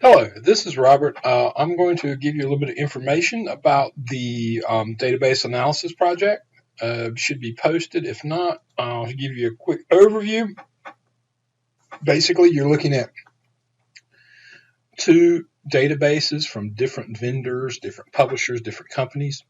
Hello, this is Robert. I'm going to give you a little bit of information about the database analysis project. Should be posted. If not, I'll give you a quick overview. Basically, you're looking at two databases from different vendors, different publishers, different companies.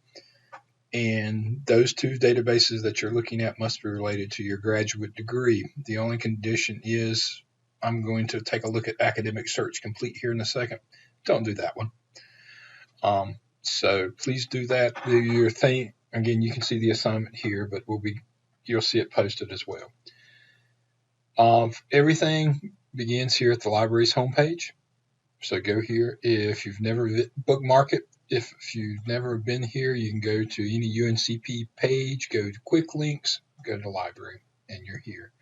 And those two databases that you're looking at must be related to your graduate degree. The only condition is I'm going to take a look at Academic Search Complete here in a second. Don't do that one. So please do that. Do your thing. Again, you can see the assignment here, but you'll see it posted as well. Everything begins here at the library's homepage. So go here. If you've never bookmark it, if you've never been here, you can go to any UNCP page, go to Quick Links, go to the library, and you're here.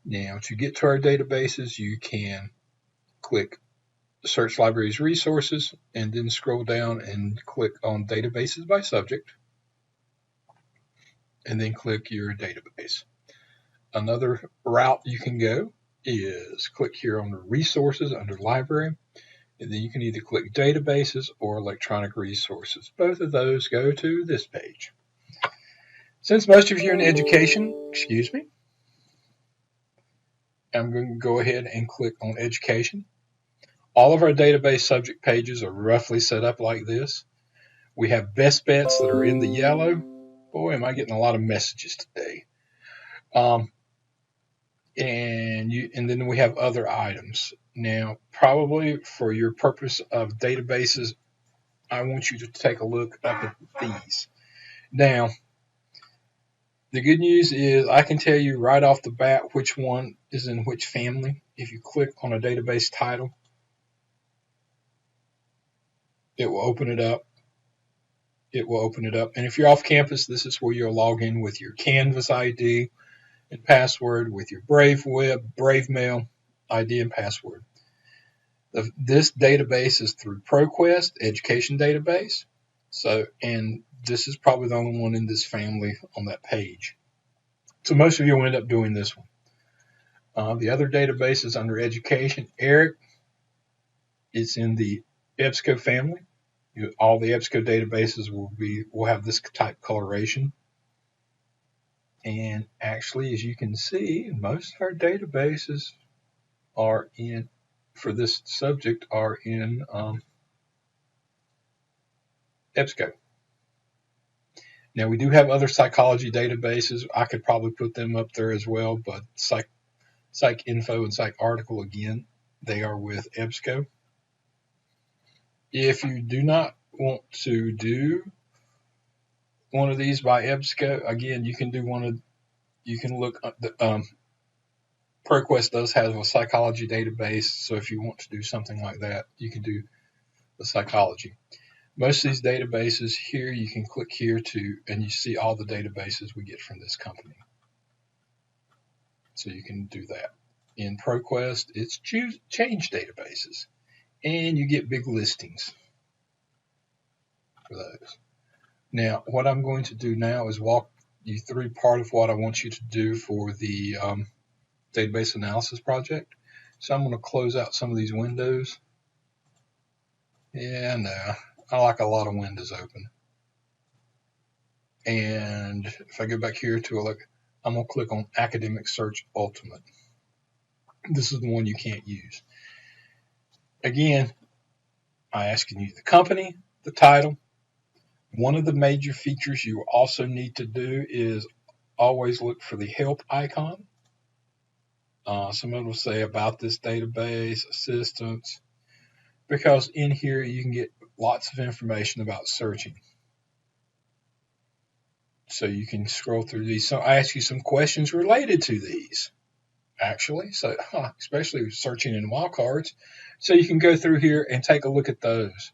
Now, to get to our databases, you can click Search Libraries Resources, and then scroll down and click on Databases by Subject, and then click your database. Another route you can go is click here on the Resources under Library, and then you can either click Databases or Electronic Resources. Both of those go to this page. Since most of you are in education, I'm going to go ahead and click on Education. All of our database subject pages are roughly set up like this. We have best bets that are in the yellow. Boy, am I getting a lot of messages today. And then we have other items. Now, probably for your purpose of databases, I want you to take a look up at these. Now, the good news is I can tell you right off the bat which one is in which family. If you click on a database title, it will open it up. And if you're off campus, this is where you'll log in with your Canvas ID and password, with your Brave Mail ID and password. This database is through ProQuest, education database. And this is probably the only one in this family on that page. So most of you will end up doing this one. The other database is under education. ERIC, it's in the EBSCO family. All the EBSCO databases will have this type coloration. And actually, as you can see, most of our databases are in, for this subject, are in EBSCO. Now, we do have other psychology databases. I could probably put them up there as well, but Psych Info and Psych Article, again, they are with EBSCO. If you do not want to do one of these by EBSCO, again, you can look at the ProQuest does have a psychology database, so if you want to do something like that, you can do the psychology. Most of these databases here, you can click here and you see all the databases we get from this company. So you can do that. In ProQuest, it's change databases, and you get big listings for those. Now, what I'm going to do now is walk you through part of what I want you to do for the database analysis project. So I'm going to close out some of these windows. Yeah, no, I like a lot of windows open. And if I go back here to I'm going to click on Academic Search Ultimate. This is the one you can't use. Again, I'm asking you the company, the title. One of the major features you also need to do is always look for the help icon. Someone will say about this database, assistance, because in here you can get lots of information about searching. So you can scroll through these. So I ask you some questions related to these, actually. So especially searching in wildcards. So you can go through here and take a look at those.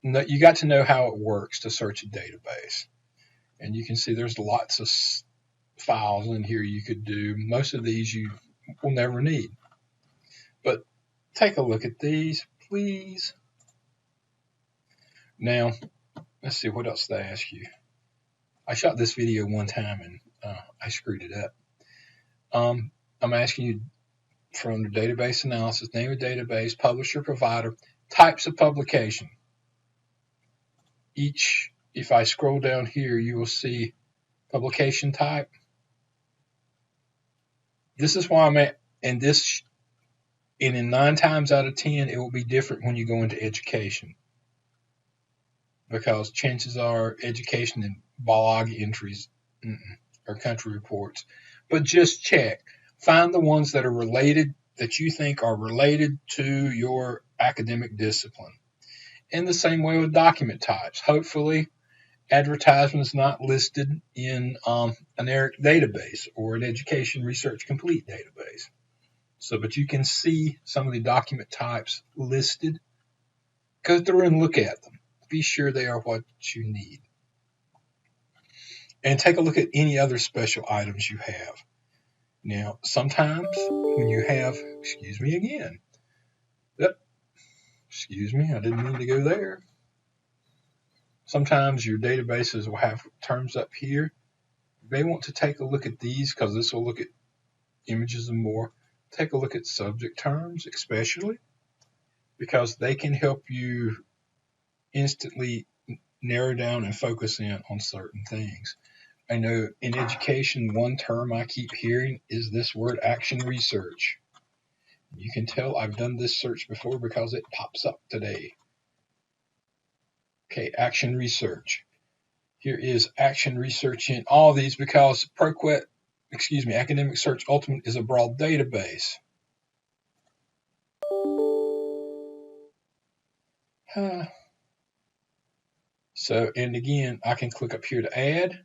You got to know how it works to search a database. And you can see there's lots of files in here you could do. Most of these you will never need. But take a look at these, please. Now, let's see, what else did I ask you? I shot this video one time and I screwed it up. I'm asking you, from the database analysis, name of database, publisher, provider, types of publication. If I scroll down here, you will see publication type. This is why I'm at, and in 9 times out of 10, it will be different when you go into education, because chances are education and blog entries or country reports. But just check. Find the ones that are related, that you think are related to your academic discipline. In the same way with document types. Hopefully, advertisements not listed in an ERIC database or an Education Research Complete database. But you can see some of the document types listed. Go through and look at them. Be sure they are what you need. And take a look at any other special items you have. Now, sometimes when you have, excuse me again. Yep. Excuse me, I didn't mean to go there. Sometimes your databases will have terms up here. You may want to take a look at these, because this will look at images and more. Take a look at subject terms, especially, because they can help you instantly narrow down and focus in on certain things. I know in education, one term I keep hearing is this word, action research. You can tell I've done this search before because it pops up today. Okay, action research. Here is action research in all these, because ProQuest, Academic Search Ultimate is a broad database. So, and again, I can click up here to add.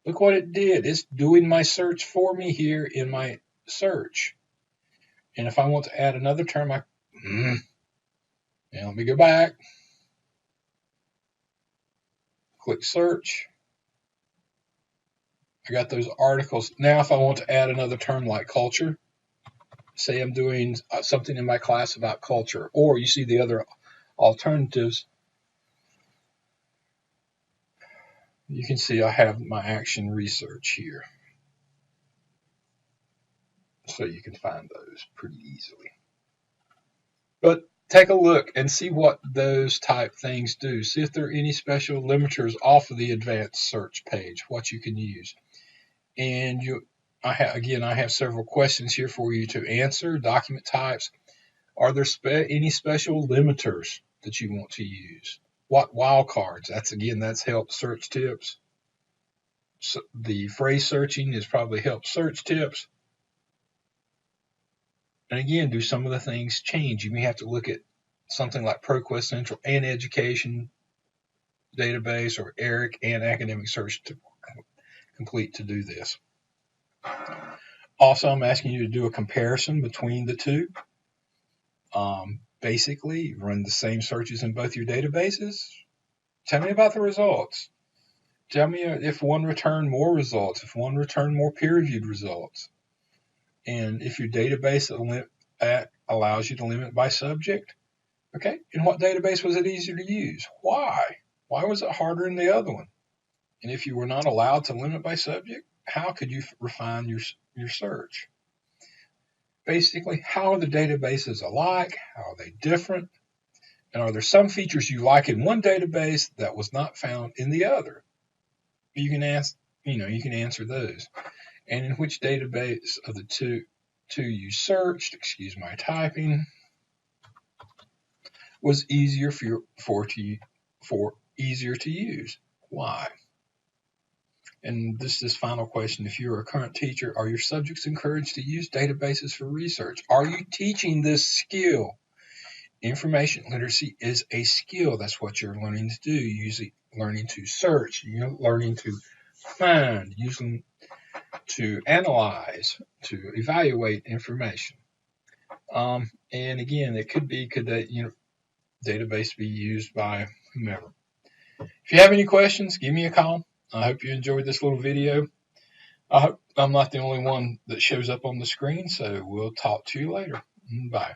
Look what it did. It's doing my search for me here in my search. And if I want to add another term, now let me go back. Click search. I got those articles. Now if I want to add another term like culture, say I'm doing something in my class about culture, or you see the other alternatives, you can see I have my action research here. So you can find those pretty easily. But take a look and see what those type things do. See if there are any special limiters off of the advanced search page, what you can use. And I have several questions here for you to answer. Document types. Are there any special limiters that you want to use? What wildcards? That's help search tips. So the phrase searching is probably help search tips. And again, do some of the things change? You may have to look at something like ProQuest Central and Education Database, or ERIC and Academic Search Complete to do this. Also, I'm asking you to do a comparison between the two. Basically, run the same searches in both your databases. Tell me about the results. Tell me if one returned more results, if one returned more peer-reviewed results. And if your database allows you to limit by subject, okay, in what database was it easier to use? Why? Why was it harder in the other one? And if you were not allowed to limit by subject, how could you refine your search? Basically, how are the databases alike? How are they different? And are there some features you like in one database that was not found in the other? You can answer those. And in which database of the two you searched, excuse my typing, was easier easier to use? Why? And this final question: if you're a current teacher, are your subjects encouraged to use databases for research? Are you teaching this skill? Information literacy is a skill. That's what you're learning to do. Usually learning to search, learning to find, using to analyze, to evaluate information. And again, could that database be used by whomever? If you have any questions, give me a call. I hope you enjoyed this little video. I hope I'm not the only one that shows up on the screen, so we'll talk to you later. Bye.